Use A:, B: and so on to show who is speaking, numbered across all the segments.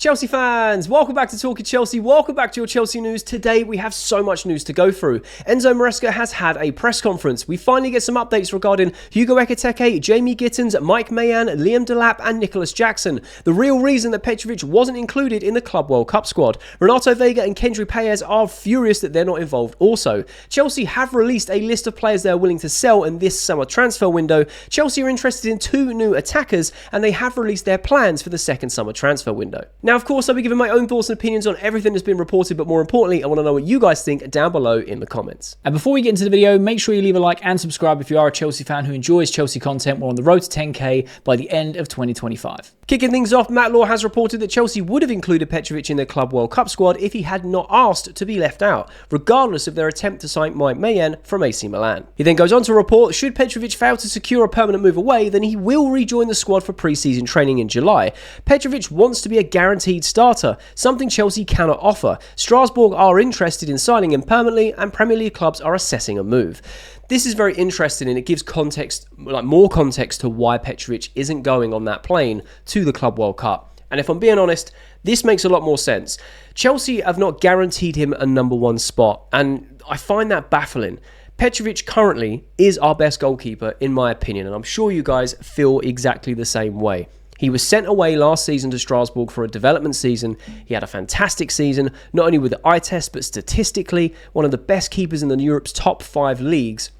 A: Chelsea fans, welcome back to Talking Chelsea. Welcome back to your Chelsea news. Today we have so much news to go through. Enzo Maresca has had a press conference. We finally get some updates regarding Hugo Ekitike, Jamie Gittens, Maignan, Liam Delap and Nicolas Jackson. The real reason that Petrovic wasn't included in the Club World Cup squad. Renato Veiga and Kendry Paez are furious that they're not involved also. Chelsea have released a list of players they are willing to sell in this summer transfer window. Chelsea are interested in 2 new attackers and they have released their plans for the second summer transfer window. Now, of course, I'll be giving my own thoughts and opinions on everything that's been reported, but more importantly, I want to know what you guys think down below in the comments.
B: And before we get into the video, make sure you leave a like and subscribe if you are a Chelsea fan who enjoys Chelsea content. We're on the road to 10k by the end of 2025.
A: Kicking things off, Matt Law has reported that Chelsea would have included Petrovic in their Club World Cup squad if he had not asked to be left out, regardless of their attempt to sign Maignan from AC Milan. He then goes on to report, should Petrovic fail to secure a permanent move away, then he will rejoin the squad for pre-season training in July. Petrovic wants to be a guaranteed starter, something Chelsea cannot offer. Strasbourg are interested in signing him permanently and Premier League clubs are assessing a move. This is very interesting and it gives context, more context to why Petrovic isn't going on that plane to the Club World Cup. And if I'm being honest, this makes a lot more sense. Chelsea have not guaranteed him a number 1 spot and I find that baffling. Petrovic currently is our best goalkeeper in my opinion and I'm sure you guys feel exactly the same way. He was sent away last season to Strasbourg for a development season. He had a fantastic season, not only with the eye test, but statistically, one of the best keepers in Europe's top 5 leagues.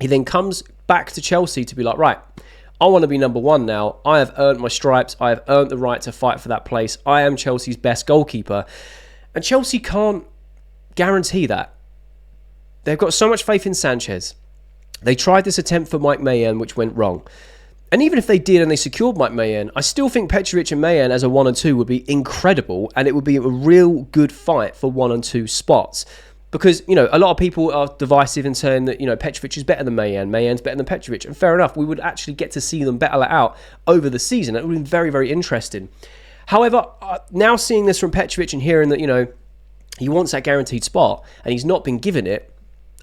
A: He then comes back to Chelsea to be like, right, I want to be number 1 now. I have earned my stripes. I have earned the right to fight for that place. I am Chelsea's best goalkeeper. And Chelsea can't guarantee that. They've got so much faith in Sanchez. They tried this attempt for Maignan, which went wrong. And even if they did and they secured Maignan, I still think Petrovic and Maignan as a 1 and 2 would be incredible and it would be a real good fight for 1 and 2 spots. Because, you know, a lot of people are divisive in saying that, you know, Petrovic is better than Maignan, Maignan's better than Petrovic. And fair enough, we would actually get to see them battle it out over the season. It would have been very, very interesting. However, now seeing this from Petrovic and hearing that, you know, he wants that guaranteed spot and he's not been given it,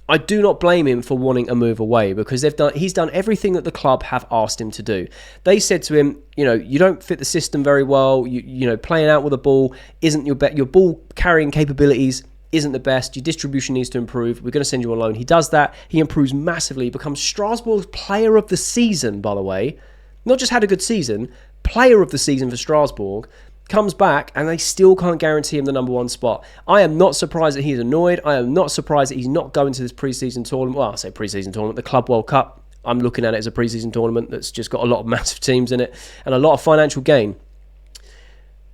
A: I do not blame him for wanting a move away because he's done everything that the club have asked him to do. They said to him, you know, you don't fit the system very well. You know, playing out with the ball isn't your ball carrying capabilities isn't the best. Your distribution needs to improve. We're going to send you on loan. He does that. He improves massively. Becomes Strasbourg's player of the season, by the way. Not just had a good season, player of the season for Strasbourg. Comes back and they still can't guarantee him the number 1 spot. I am not surprised that he's annoyed. I am not surprised that he's not going to this pre-season tournament. Well, I say pre-season tournament, the Club World Cup. I'm looking at it as a pre-season tournament that's just got a lot of massive teams in it and a lot of financial gain.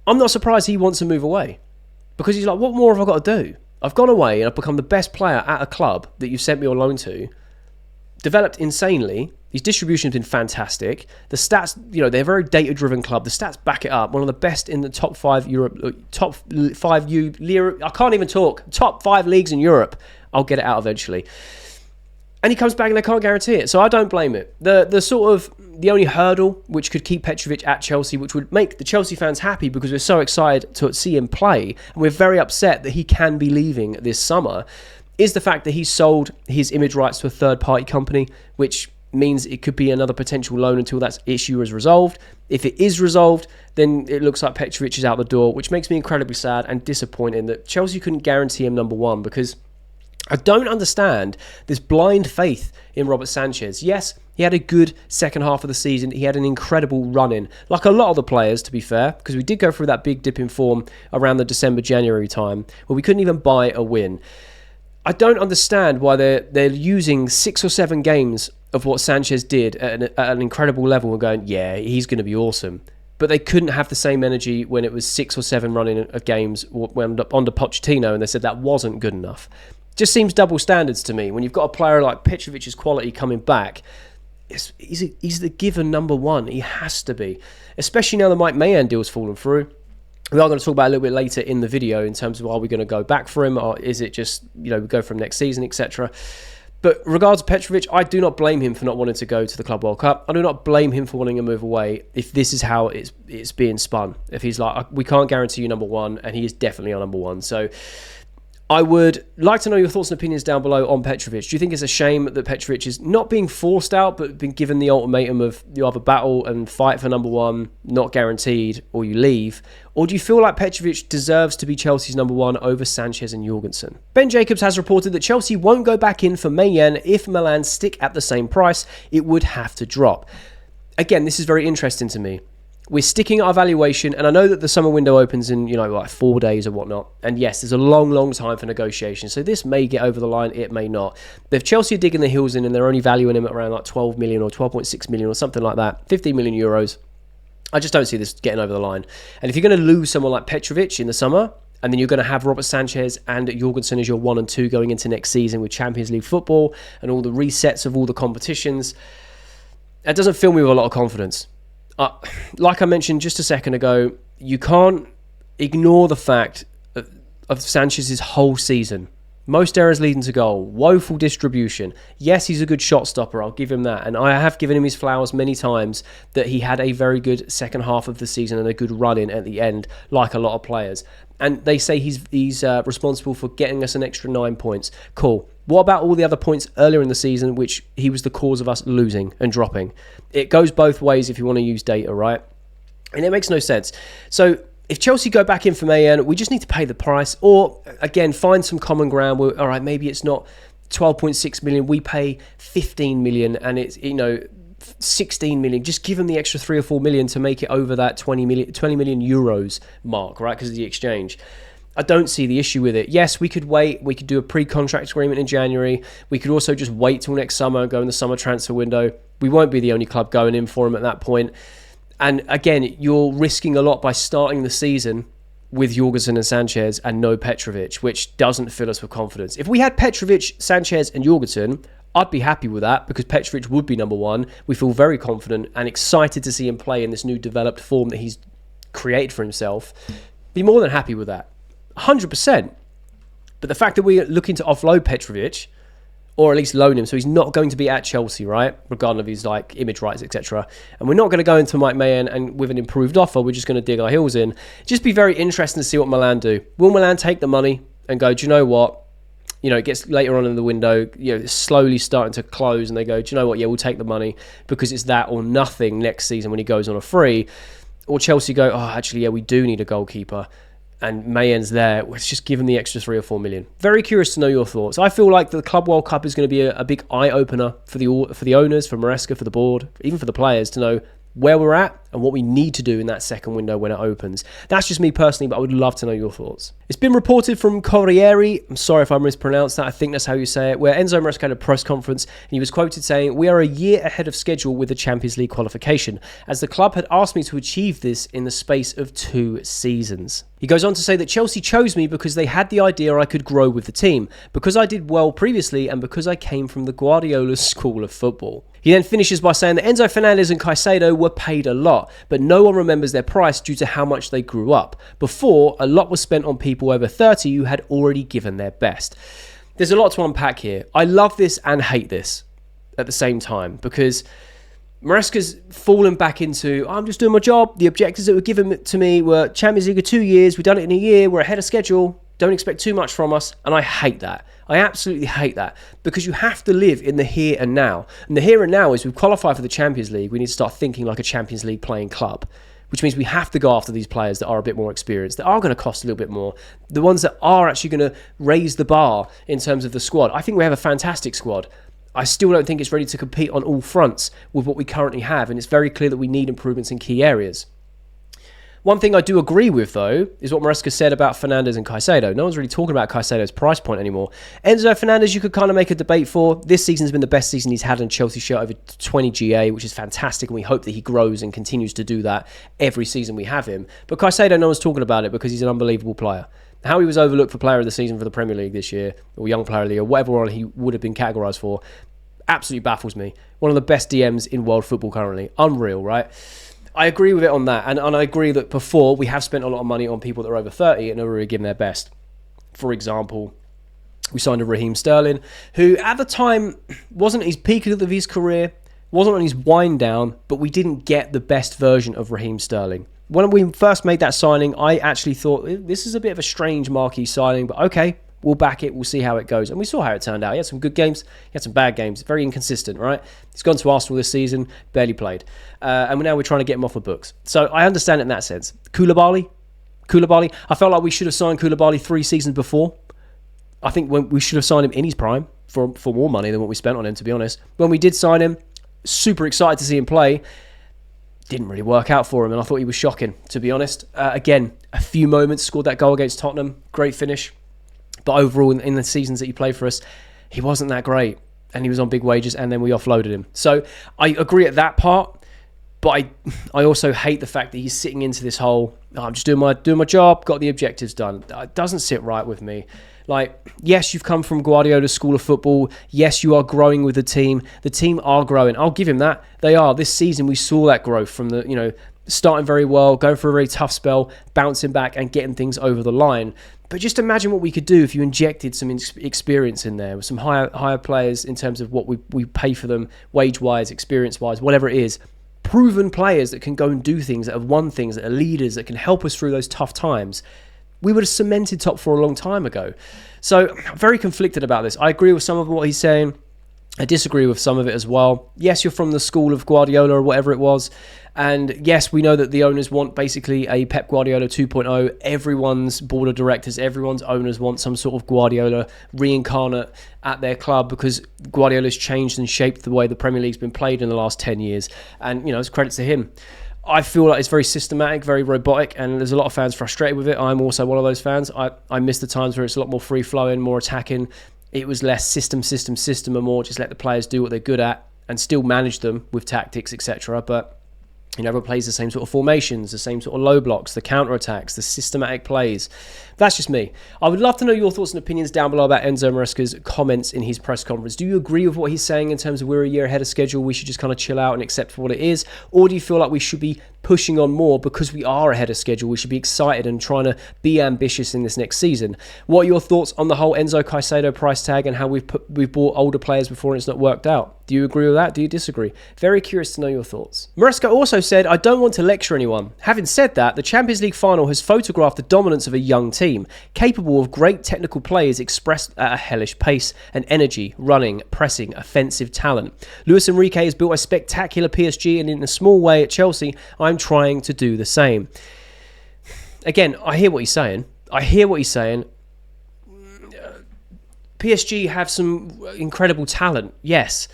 A: I'm not surprised he wants to move away because he's like, what more have I got to do? I've gone away and I've become the best player at a club that you've sent me on loan to. Developed insanely. His distribution has been fantastic. The stats, you know, they're a very data-driven club. The stats back it up. One of the best in the top 5 Europe, top 5 I can't even talk. Top 5 leagues in Europe. I'll get it out eventually. And he comes back and they can't guarantee it. So I don't blame it. The only hurdle which could keep Petrovic at Chelsea, which would make the Chelsea fans happy because we're so excited to see him play, and we're very upset that he can be leaving this summer, is the fact that he sold his image rights to a third-party company, which means it could be another potential loan until that issue is resolved. If it is resolved, then it looks like Petrovic is out the door, which makes me incredibly sad and disappointed that Chelsea couldn't guarantee him number 1 because I don't understand this blind faith in Robert Sanchez. Yes, he had a good second half of the season. He had an incredible run-in, like a lot of the players, to be fair, because we did go through that big dip in form around the December-January time where we couldn't even buy a win. I don't understand why they're using 6 or 7 games of what Sanchez did at an incredible level and going, yeah, he's going to be awesome. But they couldn't have the same energy when it was 6 or 7 running of games when under Pochettino, and they said that wasn't good enough. Just seems double standards to me. When you've got a player like Petrovic's quality coming back, he's the given number 1. He has to be. Especially now the Maignan deal's fallen through. We are going to talk about it a little bit later in the video in terms of are we going to go back for him or is it just, you know, we go from next season, etc. But regards to Petrovic, I do not blame him for not wanting to go to the Club World Cup. I do not blame him for wanting to move away if this is how it's being spun. If he's like, we can't guarantee you number 1, and he is definitely our number 1. So I would like to know your thoughts and opinions down below on Petrovic. Do you think it's a shame that Petrovic is not being forced out, but been given the ultimatum of you either battle and fight for number one, not guaranteed, or you leave? Or do you feel like Petrovic deserves to be Chelsea's number one over Sanchez and Jorgensen? Ben Jacobs has reported that Chelsea won't go back in for Maignan if Milan stick at the same price. It would have to drop. Again, this is very interesting to me. We're sticking at our valuation, and I know that the summer window opens in, like 4 days or whatnot. And yes, there's a long, long time for negotiation. So this may get over the line, it may not. But if Chelsea are digging their heels in and they're only valuing him at around like 12 million or 12.6 million or something like that, 15 million euros, I just don't see this getting over the line. And if you're going to lose someone like Petrovic in the summer, and then you're going to have Robert Sanchez and Jorgensen as your 1 and 2 going into next season with Champions League football and all the resets of all the competitions, that doesn't fill me with a lot of confidence. Like I mentioned just a second ago, you can't ignore the fact of Sanchez's whole season. Most errors leading to goal, woeful distribution. Yes, he's a good shot stopper, I'll give him that. And I have given him his flowers many times that he had a very good second half of the season and a good run-in at the end, like a lot of players. And they say he's responsible for getting us an extra 9 points. Cool. What about all the other points earlier in the season, which he was the cause of us losing and dropping? It goes both ways if you want to use data, right? And it makes no sense. So if Chelsea go back in for Maignan, we just need to pay the price. Or, again, find some common ground where, all right, maybe it's not 12.6 million. We pay 15 million and it's, 16 million. Just give them the extra 3 or 4 million to make it over that 20 million euros mark, right? Because of the exchange. I don't see the issue with it. Yes, we could wait. We could do a pre-contract agreement in January. We could also just wait till next summer and go in the summer transfer window. We won't be the only club going in for him at that point. And again, you're risking a lot by starting the season with Jorgensen and Sanchez and no Petrovic, which doesn't fill us with confidence. If we had Petrovic, Sanchez and Jorgensen, I'd be happy with that because Petrovic would be number one. We feel very confident and excited to see him play in this new developed form that he's created for himself. Be more than happy with that. 100%. But the fact that we're looking to offload Petrovic, or at least loan him, so he's not going to be at Chelsea, right? Regardless of his image rights, etc. And we're not going to go into Mike Maignan and with an improved offer, we're just going to dig our heels in. Just be very interesting to see what Milan do. Will Milan take the money and go, do you know what? It gets later on in the window, it's slowly starting to close, and they go, do you know what? Yeah, we'll take the money because it's that or nothing next season when he goes on a free. Or Chelsea go, oh, actually, yeah, we do need a goalkeeper. And Maignan there, let's just give him the extra 3 or 4 million. Very curious to know your thoughts. I feel like the Club World Cup is going to be a big eye-opener for the owners, for Maresca, for the board, even for the players to know where we're at and what we need to do in that second window when it opens. That's just me personally, but I would love to know your thoughts. It's been reported from Corriere, I'm sorry if I mispronounced that, I think that's how you say it, where Enzo Maresca had a press conference and he was quoted saying, "We are a year ahead of schedule with the Champions League qualification, as the club had asked me to achieve this in the space of 2 seasons." He goes on to say that Chelsea chose me because they had the idea I could grow with the team, because I did well previously and because I came from the Guardiola school of football. He then finishes by saying that Enzo Fernandez and Caicedo were paid a lot, but no one remembers their price due to how much they grew up. Before, a lot was spent on people over 30 who had already given their best. There's a lot to unpack here. I love this and hate this at the same time, because Maresca's fallen back into, I'm just doing my job. The objectives that were given to me were Champions League of 2 years. We've done it in a year. We're ahead of schedule. Don't expect too much from us. And I hate that. I absolutely hate that, because you have to live in the here and now. And the here and now is we've qualified for the Champions League. We need to start thinking like a Champions League playing club, which means we have to go after these players that are a bit more experienced, that are going to cost a little bit more, the ones that are actually going to raise the bar in terms of the squad. I think we have a fantastic squad. I still don't think it's ready to compete on all fronts with what we currently have, and it's very clear that we need improvements in key areas. One thing I do agree with, though, is what Maresca said about Fernandez and Caicedo. No one's really talking about Caicedo's price point anymore. Enzo Fernandez, you could kind of make a debate for. This season's been the best season he's had in Chelsea shirt, over 20 GA, which is fantastic, and we hope that he grows and continues to do that every season we have him. But Caicedo, no one's talking about it because he's an unbelievable player. How he was overlooked for player of the season for the Premier League this year, or young player of the year, whatever one he would have been categorised for, absolutely baffles me. One of the best DMs in world football currently. Unreal, right? I agree with it on that, and I agree that before we have spent a lot of money on people that are over 30 and are really giving their best. For example, we signed a Raheem Sterling, who at the time wasn't at his peak of his career, wasn't on his wind down, but we didn't get the best version of Raheem Sterling. When we first made that signing, I actually thought, this is a bit of a strange marquee signing, but okay, We'll back it. We'll see how it goes. And we saw how it turned out. He had some good games. He had some bad games. Very inconsistent, right? He's gone to Arsenal this season, barely played. And now we're trying to get him off the books. So I understand it in that sense. Koulibaly, I felt like we should have signed Koulibaly 3 seasons before. I think we should have signed him in his prime for more money than what we spent on him, to be honest. When we did sign him, super excited to see him play. Didn't really work out for him, and I thought he was shocking, to be honest. Again, a few moments, scored that goal against Tottenham. Great finish. But overall, in the seasons that he played for us, he wasn't that great. And he was on big wages, and then we offloaded him. So I agree at that part, but I also hate the fact that he's sitting into this whole, I'm just doing my job, got the objectives done. It doesn't sit right with me. Like, yes, you've come from Guardiola's school of football. Yes, you are growing with the team. The team are growing. I'll give him that. They are. This season, we saw that growth from starting very well, going for a very tough spell, bouncing back and getting things over the line. But just imagine what we could do if you injected some experience in there with some higher players in terms of what we pay for them, wage-wise, experience-wise, whatever it is. Proven players that can go and do things, that have won things, that are leaders, that can help us through those tough times. We would have cemented top 4 a long time ago. So I'm very conflicted about this. I agree with some of what he's saying. I disagree with some of it as well. Yes, you're from the school of Guardiola or whatever it was. And yes, we know that the owners want basically a Pep Guardiola 2.0. Everyone's board of directors, everyone's owners want some sort of Guardiola reincarnate at their club because Guardiola's changed and shaped the way the Premier League's been played in the last 10 years. And, it's credit to him. I feel like it's very systematic, very robotic, and there's a lot of fans frustrated with it. I'm also one of those fans. I miss the times where it's a lot more free-flowing, more attacking. It was less system, and more just let the players do what they're good at and still manage them with tactics, etc. But everyone plays the same sort of formations, the same sort of low blocks, the counter-attacks, the systematic plays. That's just me. I would love to know your thoughts and opinions down below about Enzo Maresca's comments in his press conference. Do you agree with what he's saying in terms of we're a year ahead of schedule, we should just kind of chill out and accept for what it is? Or do you feel like we should be pushing on more because we are ahead of schedule? We should be excited and trying to be ambitious in this next season. What are your thoughts on the whole Enzo Caicedo price tag and how we've bought older players before and it's not worked out? Do you agree with that? Do you disagree? Very curious to know your thoughts. Maresca also said, I don't want to lecture anyone. Having said that, the Champions League final has photographed the dominance of a young team, capable of great technical players expressed at a hellish pace and energy, running, pressing, offensive talent. Luis Enrique has built a spectacular PSG, and in a small way at Chelsea, I'm trying to do the same. Again, I hear what he's saying. PSG have some incredible talent, yes.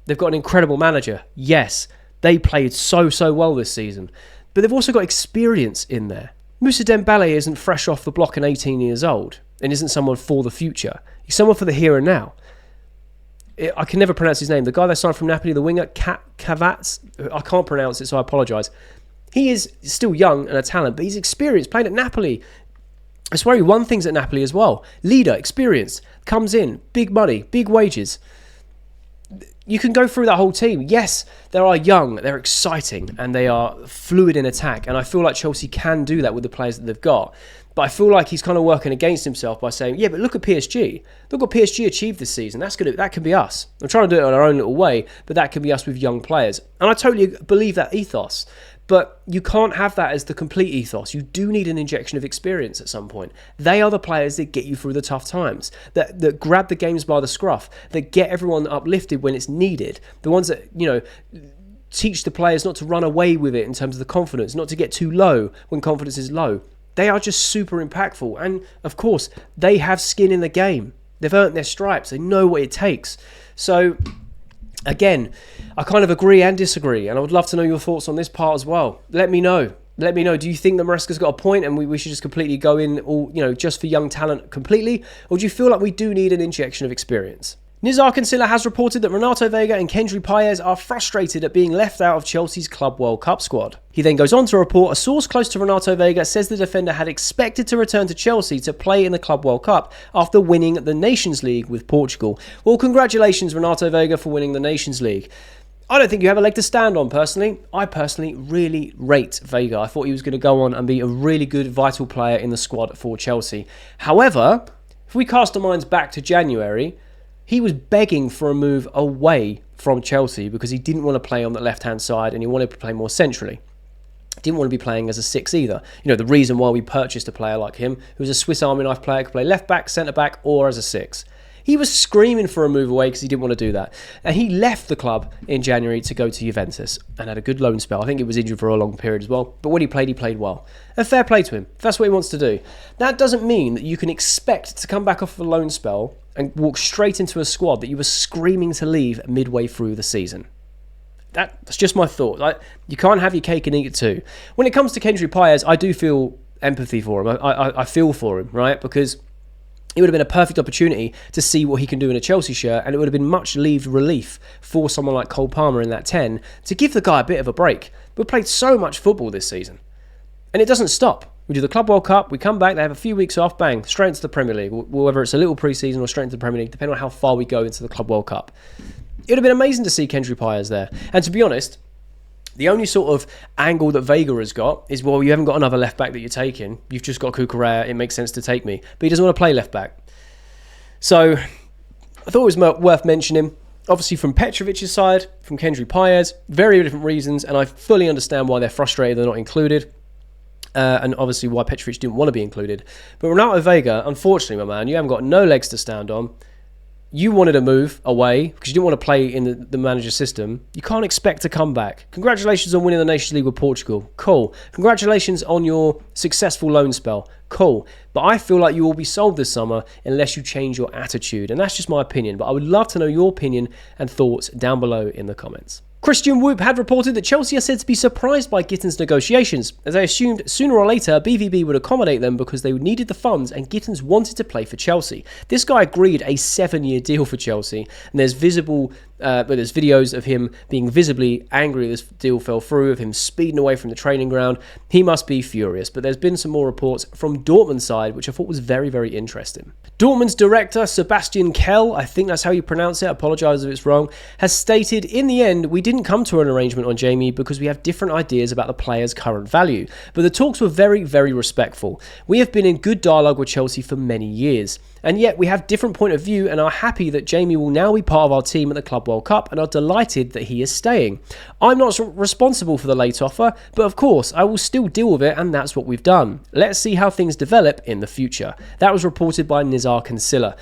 A: They've got an incredible manager, yes. They played so well this season. But they've also got experience in there. Moussa Dembele isn't fresh off the block and 18 years old and isn't someone for the future. He's someone for the here and now. I can never pronounce his name. The guy that signed from Napoli, the winger, Kavats, I can't pronounce it, so I apologise. He is still young and a talent, but he's experienced, playing at Napoli. I swear he won things at Napoli as well. Leader, experience, comes in, big money, big wages. You can go through that whole team. Yes, they are young, they're exciting, and they are fluid in attack. And I feel like Chelsea can do that with the players that they've got. But I feel like he's kind of working against himself by saying, yeah, but look at PSG. Look what PSG achieved this season. That can be us. I'm trying to do it in our own little way, but that can be us with young players. And I totally believe that ethos. But you can't have that as the complete ethos. You do need an injection of experience at some point. They are the players that get you through the tough times, that grab the games by the scruff, that get everyone uplifted when it's needed. The ones that, teach the players not to run away with it in terms of the confidence, not to get too low when confidence is low. They are just super impactful. And, of course, they have skin in the game. They've earned their stripes. They know what it takes. So, again, I kind of agree and disagree, and I would love to know your thoughts on this part as well. Let me know. Do you think that Maresca's got a point and we should just completely go in all, just for young talent completely? Or do you feel like we do need an injection of experience? Nizar Kinsella has reported that Renato Veiga and Kendry Paez are frustrated at being left out of Chelsea's Club World Cup squad. He then goes on to report a source close to Renato Veiga says the defender had expected to return to Chelsea to play in the Club World Cup after winning the Nations League with Portugal. Well, congratulations Renato Veiga for winning the Nations League. I don't think you have a leg to stand on, personally. I personally really rate Veiga. I thought he was going to go on and be a really good, vital player in the squad for Chelsea. However, if we cast our minds back to January, he was begging for a move away from Chelsea because he didn't want to play on the left-hand side and he wanted to play more centrally. Didn't want to be playing as a 6 either. You know, the reason why we purchased a player like him, who was a Swiss Army knife player, could play left back, centre back, or as a 6. He was screaming for a move away because he didn't want to do that. And he left the club in January to go to Juventus and had a good loan spell. I think he was injured for a long period as well. But when he played well. And fair play to him. If that's what he wants to do. That doesn't mean that you can expect to come back off a loan spell and walk straight into a squad that you were screaming to leave midway through the season. That's just my thought. Like, you can't have your cake and eat it too. When it comes to Kendry Paez, I do feel empathy for him. I feel for him, right? Because it would have been a perfect opportunity to see what he can do in a Chelsea shirt, and it would have been much relief for someone like Cole Palmer in that 10 to give the guy a bit of a break. We've played so much football this season, and it doesn't stop. We do the Club World Cup, we come back, they have a few weeks off, bang, straight into the Premier League, whether it's a little pre-season or straight into the Premier League, depending on how far we go into the Club World Cup. It would have been amazing to see Kendry Paez there. And to be honest, the only sort of angle that Veiga has got is, well, you haven't got another left back that you're taking. You've just got Cucurella. It makes sense to take me. But he doesn't want to play left back. So I thought it was worth mentioning. Obviously from Petrovic's side, from Kendry Paez, very different reasons. And I fully understand why they're frustrated they're not included. And obviously why Petrovic didn't want to be included. But Renato Veiga, unfortunately, my man, you haven't got no legs to stand on. You wanted to move away because you didn't want to play in the manager system. You can't expect to come back. Congratulations on winning the Nations League with Portugal. Cool. Congratulations on your successful loan spell. Cool. But I feel like you will be sold this summer unless you change your attitude. And that's just my opinion. But I would love to know your opinion and thoughts down below in the comments. Christian Whoop had reported that Chelsea are said to be surprised by Gittens' negotiations, as they assumed sooner or later BVB would accommodate them because they needed the funds and Gittens wanted to play for Chelsea. This guy agreed a 7-year deal for Chelsea, and there's videos of him being visibly angry this deal fell through, of him speeding away from the training ground. He must be furious, but there's been some more reports from Dortmund's side, which I thought was very, very interesting. Dortmund's director, Sebastian Kehl, I think that's how you pronounce it, I apologise if it's wrong, has stated, in the end, we didn't come to an arrangement on Jamie because we have different ideas about the player's current value. But the talks were very, very respectful. We have been in good dialogue with Chelsea for many years. And yet we have different point of view and are happy that Jamie will now be part of our team at the Club World Cup and are delighted that he is staying. I'm not responsible for the late offer, but of course I will still deal with it, and that's what we've done. Let's see how things develop in the future. That was reported by Nizar Kansilla.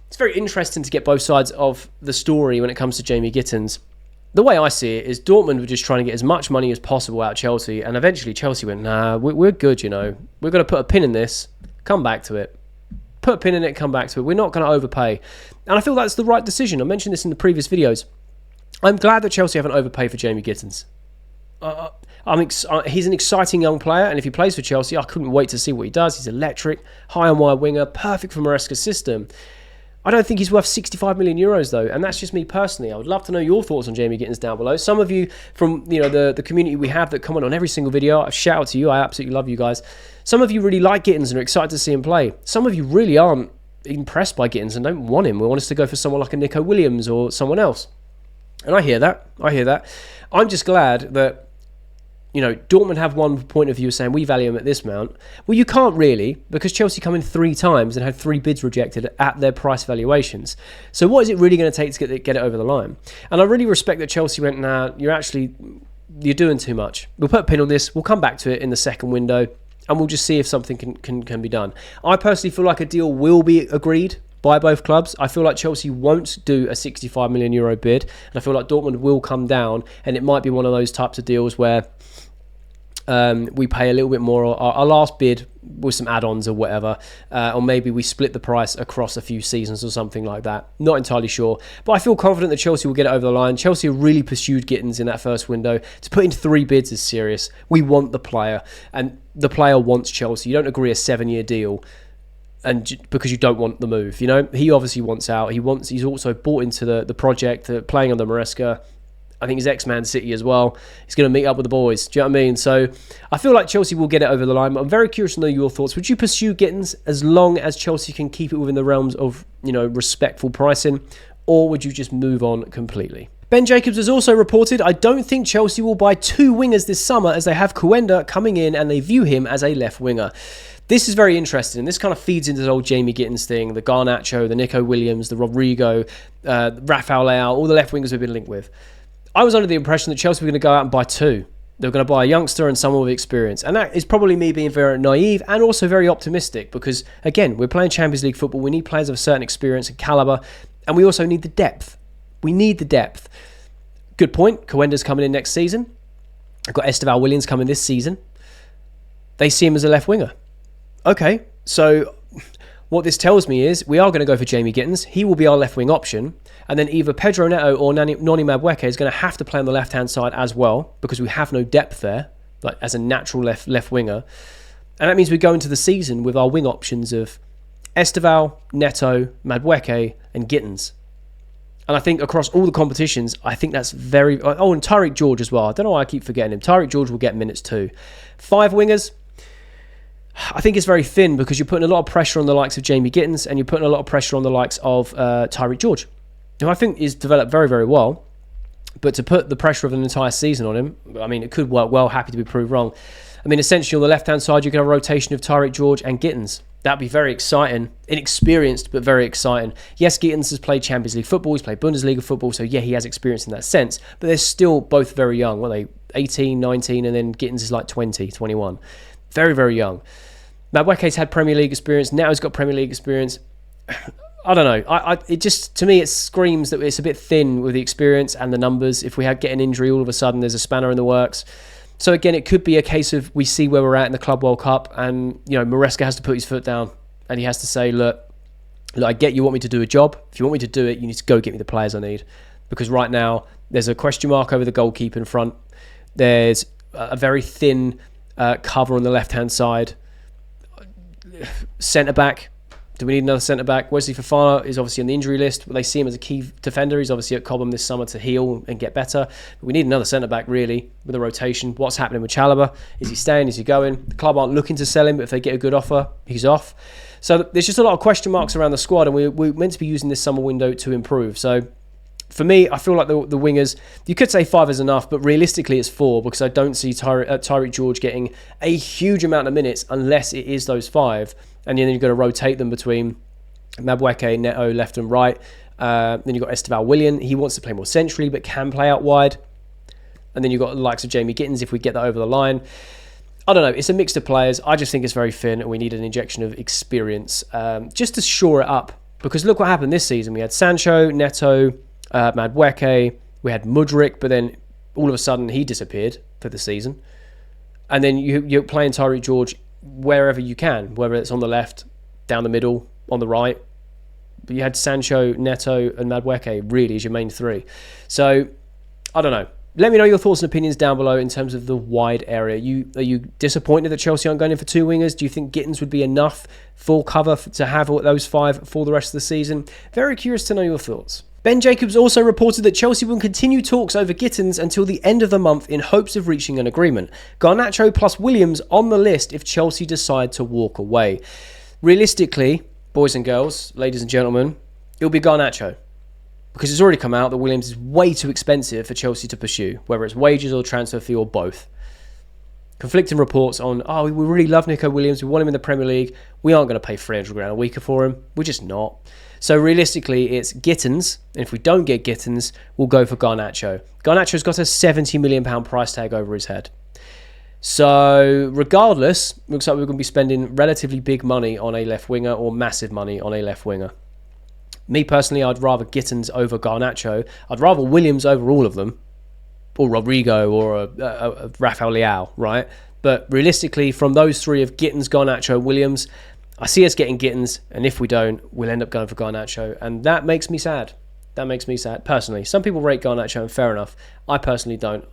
A: It's very interesting to get both sides of the story when it comes to Jamie Gittens. The way I see it is Dortmund were just trying to get as much money as possible out of Chelsea, and eventually Chelsea went, nah, we're good, you know. We're going to put a pin in this, come back to it. Put a pin in it, come back to it. We're not going to overpay. And I feel that's the right decision. I mentioned this in the previous videos. I'm glad that Chelsea haven't overpaid for Jamie Gittens. He's an exciting young player, and if he plays for Chelsea, I couldn't wait to see what he does. He's electric, high and wide winger, perfect for Maresca's system. I don't think he's worth 65 million euros though, and that's just me personally. I would love to know your thoughts on Jamie Gittens down below. Some of you from the community we have that comment on every single video, I shout out to you. I absolutely love you guys. Some of you really like Gittens and are excited to see him play. Some of you really aren't impressed by Gittens and don't want him. We want us to go for someone like a Nico Williams or someone else. And I hear that. I'm just glad that Dortmund have one point of view saying we value him at this amount. Well, you can't really, because Chelsea come in 3 times and had 3 bids rejected at their price valuations. So what is it really going to take to get it over the line? And I really respect that Chelsea went, nah, you're doing too much. We'll put a pin on this. We'll come back to it in the second window, and we'll just see if something can be done. I personally feel like a deal will be agreed by both clubs. I feel like Chelsea won't do a 65 million euro bid, and I feel like Dortmund will come down, and it might be one of those types of deals where we pay a little bit more, our last bid with some add-ons or whatever, or maybe we split the price across a few seasons or something like that. Not entirely sure, but I feel confident that Chelsea will get it over the line. Chelsea really pursued Gittens in that first window. To put in 3 bids is serious. We want the player, and the player wants Chelsea. You don't agree a 7-year deal and because you don't want the move. He obviously wants out. He's also bought into the project, playing under Maresca. I think he's ex-Man City as well. He's going to meet up with the boys. Do you know what I mean? So I feel like Chelsea will get it over the line. But I'm very curious to know your thoughts. Would you pursue Gittens as long as Chelsea can keep it within the realms of, respectful pricing? Or would you just move on completely? Ben Jacobs has also reported, I don't think Chelsea will buy 2 wingers this summer as they have Cuenda coming in and they view him as a left winger. This is very interesting. This kind of feeds into the old Jamie Gittens thing, the Garnacho, the Nico Williams, the Rodrigo, Rafael Leao, all the left wingers we've been linked with. I was under the impression that Chelsea were going to go out and buy 2. They're going to buy a youngster and someone with experience. And that is probably me being very naive and also very optimistic because, again, we're playing Champions League football. We need players of a certain experience and calibre. And we also need the depth. We need the depth. Good point. Coenda's coming in next season. I've got Esteval Williams coming this season. They see him as a left winger. Okay, so what this tells me is we are going to go for Jamie Gittens. He will be our left wing option. And then either Pedro Neto or Noni Madueke is going to have to play on the left-hand side as well because we have no depth there, like as a natural left winger. And that means we go into the season with our wing options of Esteval, Neto, Madueke, and Gittens. And I think across all the competitions, I think that's very... Oh, and Tyreek George as well. I don't know why I keep forgetting him. Tyreek George will get minutes too. 5 wingers, I think it's very thin because you're putting a lot of pressure on the likes of Jamie Gittens and you're putting a lot of pressure on the likes of Tyreek George, who I think is developed very, very well. But to put the pressure of an entire season on him, I mean, it could work well. Happy to be proved wrong. I mean, essentially on the left-hand side, you can have a rotation of Tyreek George and Gittens. That'd be very exciting. Inexperienced, but very exciting. Yes, Gittens has played Champions League football. He's played Bundesliga football. So, yeah, he has experience in that sense. But they're still both very young. What are they? 18, 19, and then Gittens is like 20, 21. Very, very young. Madueke's had Premier League experience. Now he's got Premier League experience. I don't know. It just, to me, it screams that it's a bit thin with the experience and the numbers. If we get an injury, all of a sudden there's a spanner in the works. So again, it could be a case of we see where we're at in the Club World Cup, and Maresca has to put his foot down and he has to say, look, I get you want me to do a job. If you want me to do it, you need to go get me the players I need, because right now there's a question mark over the goalkeeper in front. There's a very thin cover on the left hand side. Centre back. Do we need another centre-back? Wesley Fofana is obviously on the injury list. They see him as a key defender. He's obviously at Cobham this summer to heal and get better. But we need another centre-back, really, with a rotation. What's happening with Chalobah? Is he staying? Is he going? The club aren't looking to sell him, but if they get a good offer, he's off. So there's just a lot of question marks around the squad, and we're meant to be using this summer window to improve. So for me, I feel like the wingers, you could say 5 is enough, but realistically it's 4, because I don't see Tyreek George getting a huge amount of minutes unless it is those 5. And then you've got to rotate them between Madueke, Neto, left and right. Then you've got Esteval Williams. He wants to play more centrally, but can play out wide. And then you've got the likes of Jamie Gittens if we get that over the line. I don't know. It's a mix of players. I just think it's very thin, and we need an injection of experience just to shore it up. Because look what happened this season. We had Sancho, Neto, Madueke. We had Mudryk, but then all of a sudden he disappeared for the season. And then you're playing Tyreek George wherever you can, whether it's on the left, down the middle, on the right. But you had Sancho, Neto and Madueke really as your main 3. So I don't know. Let me know your thoughts and opinions down below in terms of the wide area. Are you disappointed that Chelsea aren't going in for 2 wingers? Do you think Gittens would be enough full cover to have those 5 for the rest of the season? Very curious to know your thoughts. Ben Jacobs also reported that Chelsea will continue talks over Gittens until the end of the month in hopes of reaching an agreement. Garnacho plus Williams on the list if Chelsea decide to walk away. Realistically, boys and girls, ladies and gentlemen, it'll be Garnacho. Because it's already come out that Williams is way too expensive for Chelsea to pursue, whether it's wages or transfer fee or both. Conflicting reports on, we really love Nico Williams, we want him in the Premier League, we aren't going to pay 300 grand a week for him, we're just not. So realistically, it's Gittens, and if we don't get Gittens, we'll go for Garnacho. Garnacho's got a £70 million price tag over his head. So regardless, looks like we're going to be spending relatively big money on a left winger or massive money on a left winger. Me personally, I'd rather Gittens over Garnacho. I'd rather Williams over all of them, or Rodrigo, or a Rafael Leao, right? But realistically, from those 3 of Gittens, Garnacho, Williams, I see us getting Gittens, and if we don't, we'll end up going for Garnacho, and that makes me sad. That makes me sad, personally. Some people rate Garnacho, and fair enough. I personally don't.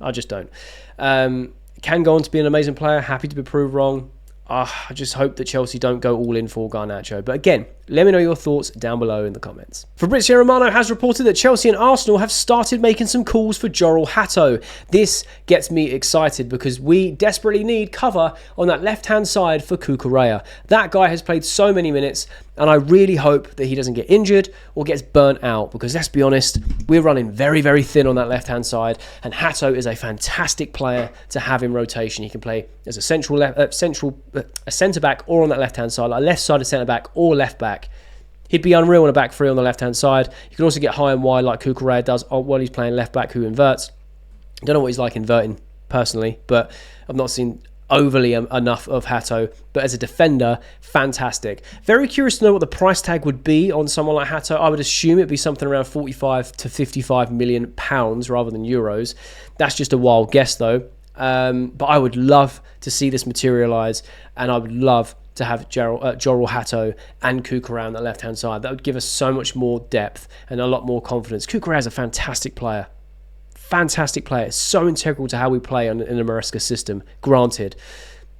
A: I just don't. Can go on to be an amazing player, happy to be proved wrong. I just hope that Chelsea don't go all in for Garnacho. But again, let me know your thoughts down below in the comments. Fabrizio Romano has reported that Chelsea and Arsenal have started making some calls for Jorrel Hato. This gets me excited because we desperately need cover on that left-hand side for Cucurella. That guy has played so many minutes, and I really hope that he doesn't get injured or gets burnt out, because let's be honest, we're running very, very thin on that left-hand side, and Hato is a fantastic player to have in rotation. He can play as a centre-back or on that left-hand side, like left-sided centre-back or left-back. He'd be unreal on a back 3 on the left-hand side. You can also get high and wide like Cucurella does while he's playing left-back, who inverts. I don't know what he's like inverting personally, but I've not seen overly enough of Hato. But as a defender, fantastic. Very curious to know what the price tag would be on someone like Hato. I would assume it'd be something around 45 to 55 million pounds rather than euros. That's just a wild guess though. But I would love to see this materialise, and I would love to have Jorrel Hato and Cucurella on the left-hand side. That would give us so much more depth and a lot more confidence. Cucurella is a fantastic player. Fantastic player. It's so integral to how we play in the Maresca system, granted.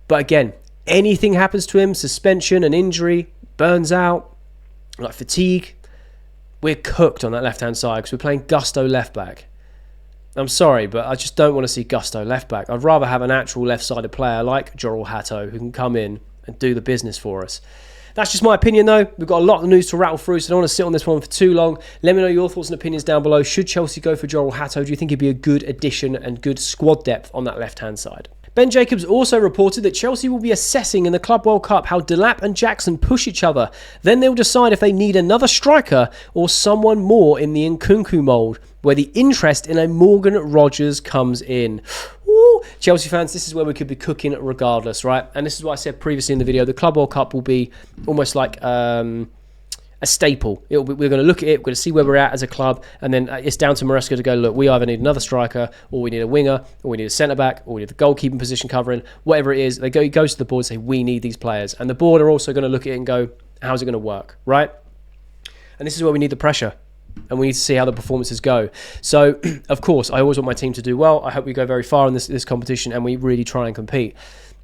A: But again, anything happens to him, suspension, an injury, burns out, like fatigue, we're cooked on that left-hand side because we're playing Gusto left-back. I'm sorry, but I just don't want to see Gusto left-back. I'd rather have an actual left-sided player like Jorrel Hato who can come in and do the business for us. That's just my opinion though. We've got a lot of news to rattle through, so I don't want to sit on this one for too long. Let me know your thoughts and opinions down below. Should Chelsea go for Jorrel Hato? Do you think he'd be a good addition and good squad depth on that left-hand side? Ben Jacobs also reported that Chelsea will be assessing in the Club World Cup how Delap and Jackson push each other. Then they'll decide if they need another striker or someone more in the Nkunku mould, where the interest in a Morgan Rogers comes in. Ooh, Chelsea fans, this is where we could be cooking regardless, right? And this is what I said previously in the video. The Club World Cup will be almost like a staple. We're going to look at it, we're going to see where we're at as a club, and then it's down to Maresca to go, look, we either need another striker, or we need a winger, or we need a centre-back, or we need the goalkeeping position covering, whatever it is. He goes to the board and say, we need these players. And the board are also going to look at it and go, how's it going to work, right? And this is where we need the pressure. And we need to see how the performances go. So, of course, I always want my team to do well. I hope we go very far in this competition and we really try and compete.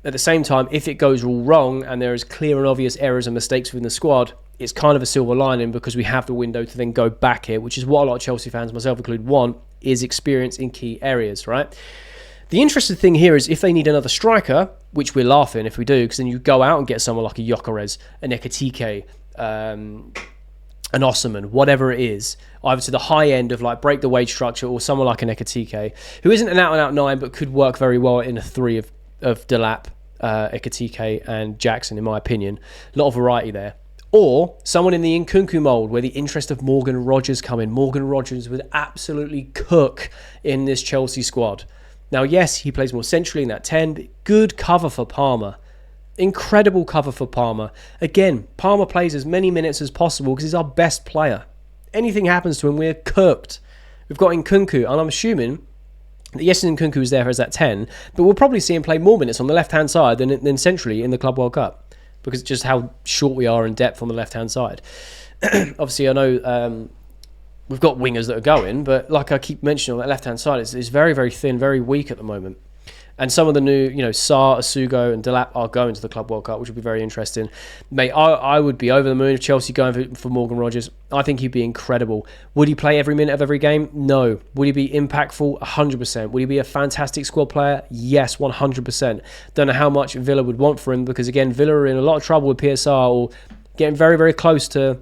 A: At the same time, if it goes all wrong and there is clear and obvious errors and mistakes within the squad, it's kind of a silver lining because we have the window to then go back here, which is what a lot of Chelsea fans, myself included, want, is experience in key areas, right? The interesting thing here is if they need another striker, which we're laughing if we do, because then you go out and get someone like a Gyökeres, an Ekitike, an Osman, whatever it is, either to the high end of like break the wage structure or someone like an Ekitike, who isn't an out-and-out 9 but could work very well in a 3 of Delap, Ekitike and Jackson, in my opinion. A lot of variety there. Or someone in the Nkunku mould where the interest of Morgan Rogers come in. Morgan Rogers would absolutely cook in this Chelsea squad. Now, yes, he plays more centrally in that 10, but good cover for Palmer. Incredible cover for Palmer. Again, Palmer plays as many minutes as possible because he's our best player. Anything happens to him, we're cooked. We've got Nkunku, and I'm assuming that yes, Nkunku is there as that 10, but we'll probably see him play more minutes on the left-hand side than centrally in the Club World Cup because just how short we are in depth on the left-hand side. Obviously, I know we've got wingers that are going, but like I keep mentioning on that left-hand side, it's very, very thin, very weak at the moment. And some of the new, Sarr, Asugo and Delap are going to the Club World Cup, which will be very interesting. Mate, I would be over the moon if Chelsea going for Morgan Rogers. I think he'd be incredible. Would he play every minute of every game? No. Would he be impactful? 100%. Would he be a fantastic squad player? Yes, 100%. Don't know how much Villa would want for him because, again, Villa are in a lot of trouble with PSR or getting very, very close to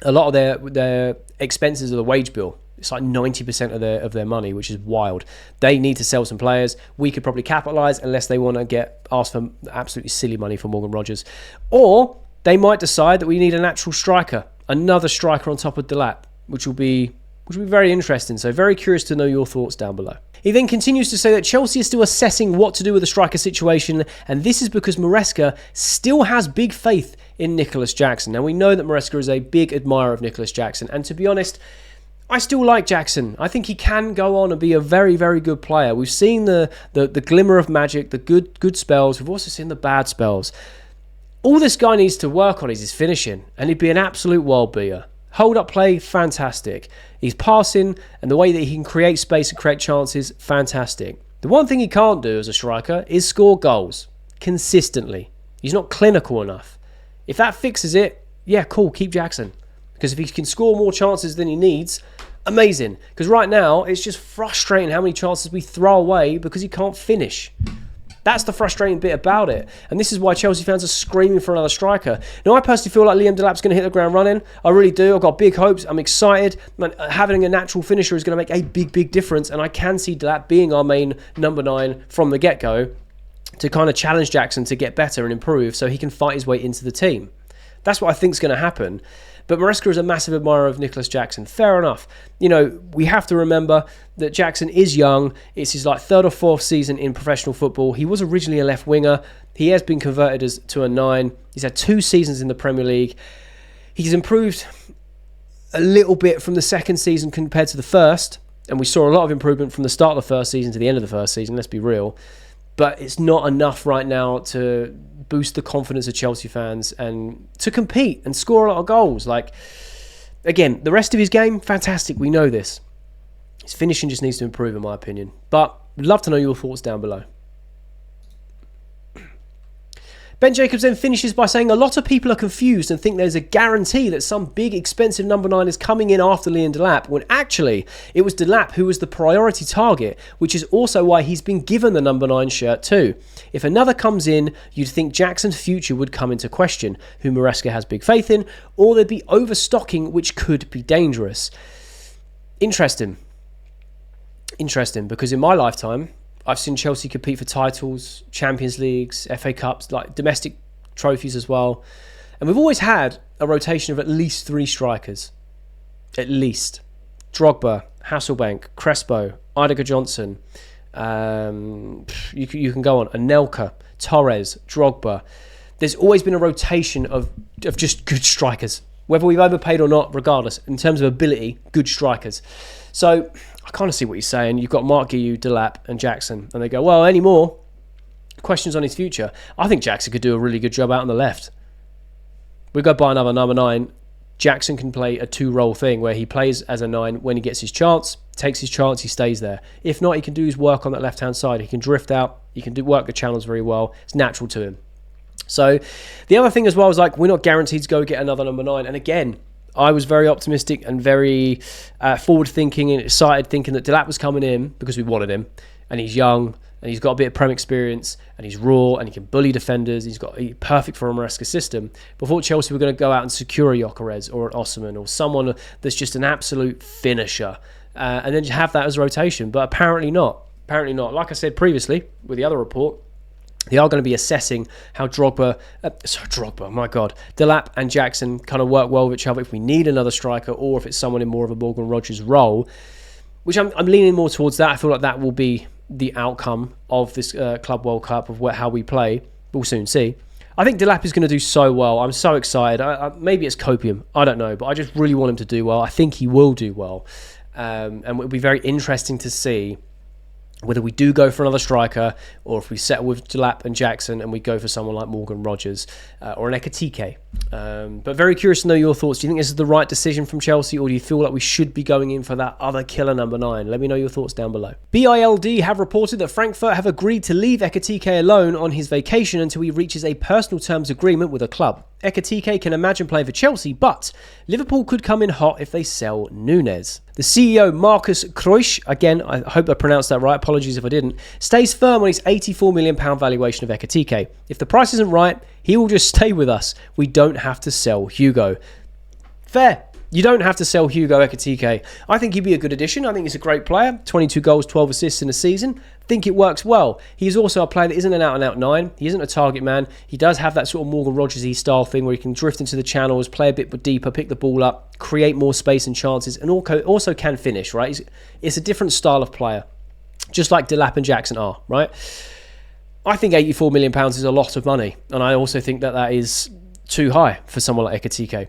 A: a lot of their expenses of the wage bill. It's like 90% of their money, which is wild. They need to sell some players. We could probably capitalise unless they want to ask for absolutely silly money for Morgan Rogers. Or they might decide that we need an actual striker, another striker on top of Delap, which will be very interesting. So very curious to know your thoughts down below. He then continues to say that Chelsea is still assessing what to do with the striker situation, and this is because Maresca still has big faith in Nicolas Jackson. Now, we know that Maresca is a big admirer of Nicolas Jackson, and to be honest, I still like Jackson. I think he can go on and be a very, very good player. We've seen the glimmer of magic, the good spells. We've also seen the bad spells. All this guy needs to work on is his finishing, and he'd be an absolute world beater. Hold-up play, fantastic. He's passing, and the way that he can create space and create chances, fantastic. The one thing he can't do as a striker is score goals consistently. He's not clinical enough. If that fixes it, yeah, cool, keep Jackson. Because if he can score more chances than he needs, amazing. Because right now, it's just frustrating how many chances we throw away because he can't finish. That's the frustrating bit about it. And this is why Chelsea fans are screaming for another striker. Now, I personally feel like Liam Delap's going to hit the ground running. I really do. I've got big hopes. I'm excited. Having a natural finisher is going to make a big, big difference. And I can see Delap being our main number 9 from the get-go to kind of challenge Jackson to get better and improve so he can fight his way into the team. That's what I think is going to happen. But Maresca is a massive admirer of Nicolas Jackson. Fair enough. We have to remember that Jackson is young. It's his third or fourth season in professional football. He was originally a left winger. He has been converted to a 9. He's had 2 seasons in the Premier League. He's improved a little bit from the second season compared to the first. And we saw a lot of improvement from the start of the first season to the end of the first season, let's be real. But it's not enough right now to boost the confidence of Chelsea fans and to compete and score a lot of goals. Again, the rest of his game, fantastic. We know this. His finishing just needs to improve, in my opinion. But we'd love to know your thoughts down below. Ben Jacobs then finishes by saying a lot of people are confused and think there's a guarantee that some big expensive number 9 is coming in after Liam Delap, when actually it was Delap who was the priority target, which is also why he's been given the number 9 shirt too. If another comes in, you'd think Jackson's future would come into question, who Maresca has big faith in, or there'd be overstocking, which could be dangerous. Interesting, because in my lifetime, I've seen Chelsea compete for titles, Champions Leagues, FA Cups, domestic trophies as well. And we've always had a rotation of at least 3 strikers. At least. Drogba, Hasselbank, Crespo, Idaho Johnson. You can go on. Anelka, Torres, Drogba. There's always been a rotation of just good strikers. Whether we've overpaid or not, regardless. In terms of ability, good strikers. So I kind of see what he's saying. You've got Mark Guiu, Delap and Jackson. And they go, well, any more questions on his future? I think Jackson could do a really good job out on the left. We go buy another number 9. Jackson can play a 2-role thing where he plays as a 9 when he gets his chance, takes his chance, he stays there. If not, he can do his work on that left-hand side. He can drift out. He can work the channels very well. It's natural to him. So the other thing as well is we're not guaranteed to go get another number 9. And again, I was very optimistic and very forward-thinking and excited, thinking that Delap was coming in because we wanted him, and he's young, and he's got a bit of Prem experience, and he's raw, and he can bully defenders. He's perfect for a Maresca system. Before Chelsea were going to go out and secure a Gyökeres or an Osimhen or someone that's just an absolute finisher, and then have that as a rotation. But apparently not. Apparently not. Like I said previously with the other report, they are going to be assessing how Delap and Jackson kind of work well with each other if we need another striker or if it's someone in more of a Morgan Rogers role, which I'm leaning more towards that. I feel like that will be the outcome of this Club World Cup, of how we play. We'll soon see. I think Delap is going to do so well. I'm so excited. Maybe it's copium. I don't know, but I just really want him to do well. I think he will do well. And it'll be very interesting to see whether we do go for another striker or if we settle with Delap and Jackson and we go for someone like Morgan Rogers or an Ekitike. But very curious to know your thoughts. Do you think this is the right decision from Chelsea, or do you feel like we should be going in for that other killer number 9? Let me know your thoughts down below. BILD have reported that Frankfurt have agreed to leave Ekitike alone on his vacation until he reaches a personal terms agreement with a club. Ekitike can imagine playing for Chelsea, but Liverpool could come in hot if they sell Nunez. The CEO, Marcus Kreusch, again, I hope I pronounced that right, apologies if I didn't, stays firm on his £84 million valuation of Ekitike. If the price isn't right, he will just stay with us. We don't have to sell Hugo. Fair. You don't have to sell Hugo Ekitike. I think he'd be a good addition. I think he's a great player. 22 goals, 12 assists in a season. Think it works well. He's also a player that isn't an out-and-out 9. He isn't a target man. He does have that sort of Morgan Rogers-y style thing where he can drift into the channels, play a bit deeper, pick the ball up, create more space and chances, and also can finish, right? It's a different style of player, just like Delap and Jackson are, right? I think £84 million is a lot of money, and I also think that is too high for someone like Ekitike.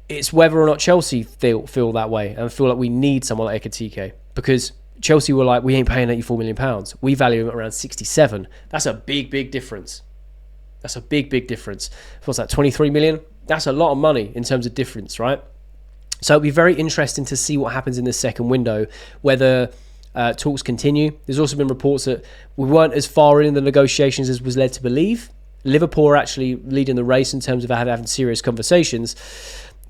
A: It's whether or not Chelsea feel that way and feel like we need someone like Ekitike, because Chelsea were like, we ain't paying £84 million. We value him at around 67. That's a big difference. That's a big difference. What's that, 23 million? That's a lot of money in terms of difference, right? So it'll be very interesting to see what happens in this second window, whether talks continue. There's also been reports that we weren't as far in the negotiations as was led to believe. Liverpool are actually leading the race in terms of having serious conversations.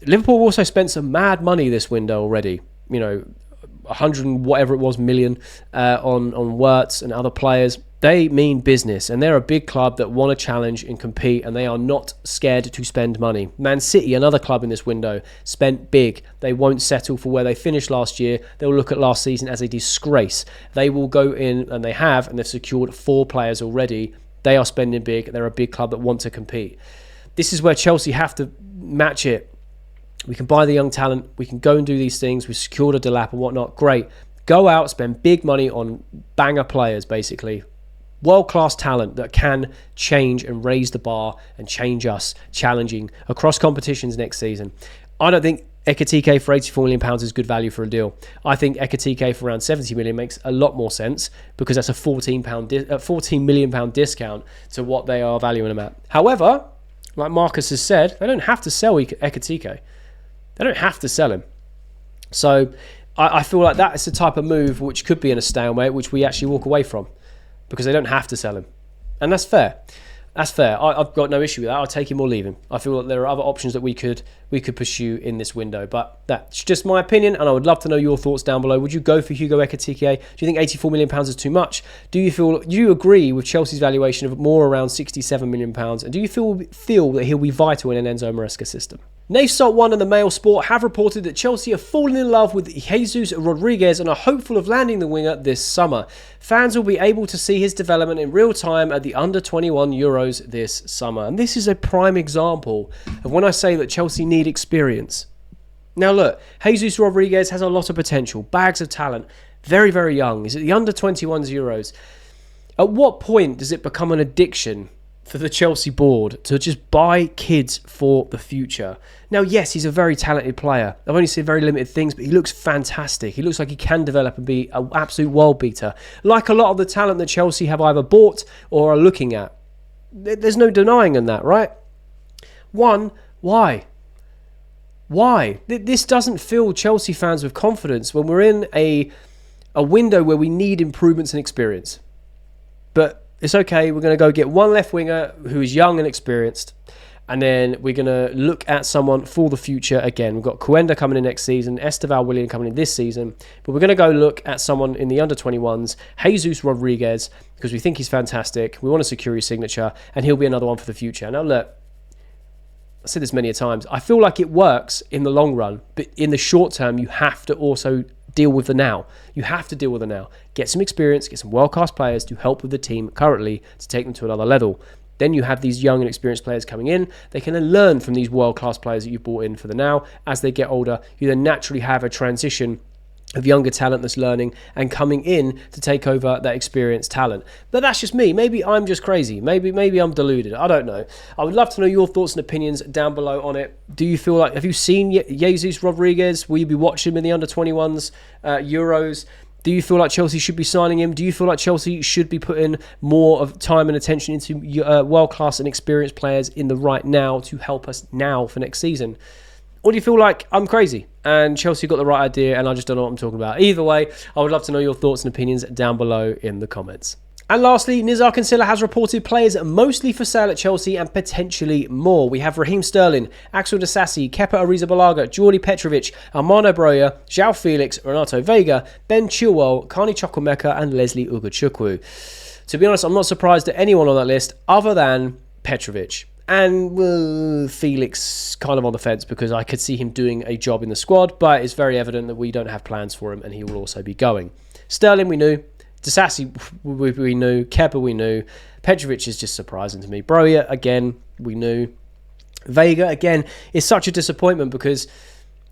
A: Liverpool also spent some mad money this window already. 100 and whatever it was million on Wirtz and other players. They mean business, and they're a big club that want to challenge and compete, and they are not scared to spend money. Man City, another club in this window, spent big. They won't settle for where they finished last year. They'll look at last season as a disgrace. They will go in, and they've secured 4 players already. They are spending big. They're a big club that want to compete. this is where Chelsea have to match it. We can buy the young talent. We can go and do these things. We've secured a Delap and whatnot. Great. Go out, spend big money on banger players, basically. World-class talent that can change and raise the bar and change us, challenging across competitions next season. I don't think Ekitike for £84 million is good value for a deal. I think Ekitike for around £70 million makes a lot more sense because that's a £14 million discount to what they are valuing him at. However, like Marcus has said, they don't have to sell Ekitike. They don't have to sell him. So I feel like that is the type of move which could be in a stalemate, which we actually walk away from because they don't have to sell him. And that's fair. That's fair. I've got no issue with that. I'll take him or leave him. I feel like there are other options that we could pursue in this window. But that's just my opinion, and I would love to know your thoughts down below. Would you go for Hugo Ekitike? Do you think £84 million is too much? Do you agree with Chelsea's valuation of more around £67 million? And do you feel that he'll be vital in an Enzo Maresca system? Nafesalt1 and the Mail Sport have reported that Chelsea have fallen in love with Jesus Rodriguez and are hopeful of landing the winger this summer. Fans will be able to see his development in real time at the Under-21 Euros this summer. And this is a prime example of when I say that Chelsea need experience. Now look, Jesus Rodriguez has a lot of potential, bags of talent, very, very young. He's at the Under-21 Euros. At what point does it become an addiction for the Chelsea board to just buy kids for the future? Now, yes, he's a very talented player. I've only seen very limited things, but he looks fantastic. He looks like he can develop and be an absolute world beater, like a lot of the talent that Chelsea have either bought or are looking at. There's no denying in that, right? One, why? Why? This doesn't fill Chelsea fans with confidence when we're in a window where we need improvements and experience. But it's okay, we're going to go get one left winger who is young and experienced, and then we're going to look at someone for the future again. We've got Kuenda coming in next season, Esteval Willian coming in this season, but we're going to go look at someone in the under-21s, Jesus Rodriguez, because we think he's fantastic. We want to secure his signature, and he'll be another one for the future. Now look, I've said this many a times, I feel like it works in the long run, but in the short term, you have to also deal with the now. You have to deal with the now. Get some experience, get some world-class players to help with the team currently to take them to another level. Then you have these young and experienced players coming in. They can then learn from these world-class players that you've brought in for the now. As they get older, you then naturally have a transition of younger talent that's learning and coming in to take over that experienced talent. But that's just me. Maybe I'm just crazy. Maybe I'm deluded. I don't know. I would love to know your thoughts and opinions down below on it. Do you feel like, have you seen Jesus Rodriguez? Will you be watching him in the under-21s Euros? Do you feel like Chelsea should be signing him? Do you feel like Chelsea should be putting more of time and attention into world-class and experienced players in the right now to help us now for next season? Or do you feel like I'm crazy and Chelsea got the right idea and I just don't know what I'm talking about? Either way, I would love to know your thoughts and opinions down below in the comments. And lastly, Nizar Kinsella has reported players mostly for sale at Chelsea and potentially more. We have Raheem Sterling, Axel Disasi, Kepa Arrizabalaga, Jordi Petrovic, Armando Broja, João Felix, Renato Veiga, Ben Chilwell, Carney Chukwuemeka and Leslie Ugochukwu. To be honest, I'm not surprised at anyone on that list other than Petrovic. And Felix kind of on the fence because I could see him doing a job in the squad, but it's very evident that we don't have plans for him and he will also be going. Sterling we knew, Disasi we knew, Kepa we knew, Petrovic is just surprising to me. Broja again we knew. Veiga again is such a disappointment because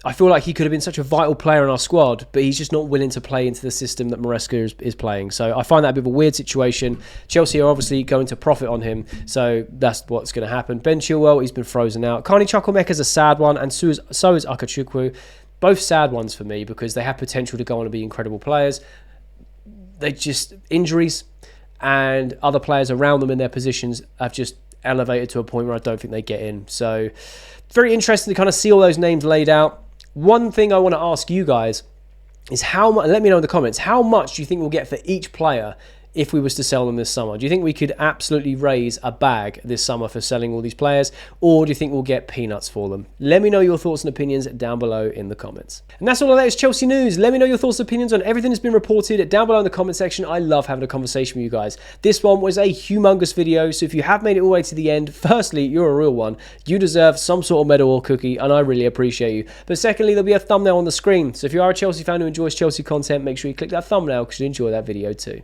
A: I feel like he could have been such a vital player in our squad, but he's just not willing to play into the system that Maresca is playing. So I find that a bit of a weird situation. Chelsea are obviously going to profit on him, so that's what's going to happen. Ben Chilwell, he's been frozen out. Carney Chukwuemeka is a sad one, and so is Ugochukwu. Both sad ones for me because they have potential to go on and be incredible players. They just, injuries and other players around them in their positions have just elevated to a point where I don't think they get in. So very interesting to kind of see all those names laid out. One thing I want to ask you guys is how much, let me know in the comments, how much do you think we'll get for each player if we was to sell them this summer? Do you think we could absolutely raise a bag this summer for selling all these players, or do you think we'll get peanuts for them? Let me know your thoughts and opinions down below in the comments. And that's all of that is Chelsea news. Let me know your thoughts and opinions on everything that's been reported down below in the comment section. I love having a conversation with you guys. This one was a humongous video, so if you have made it all the way to the end, firstly, you're a real one. You deserve some sort of medal or cookie, and I really appreciate you. But secondly, there'll be a thumbnail on the screen, so if you are a Chelsea fan who enjoys Chelsea content, make sure you click that thumbnail because you enjoy that video too.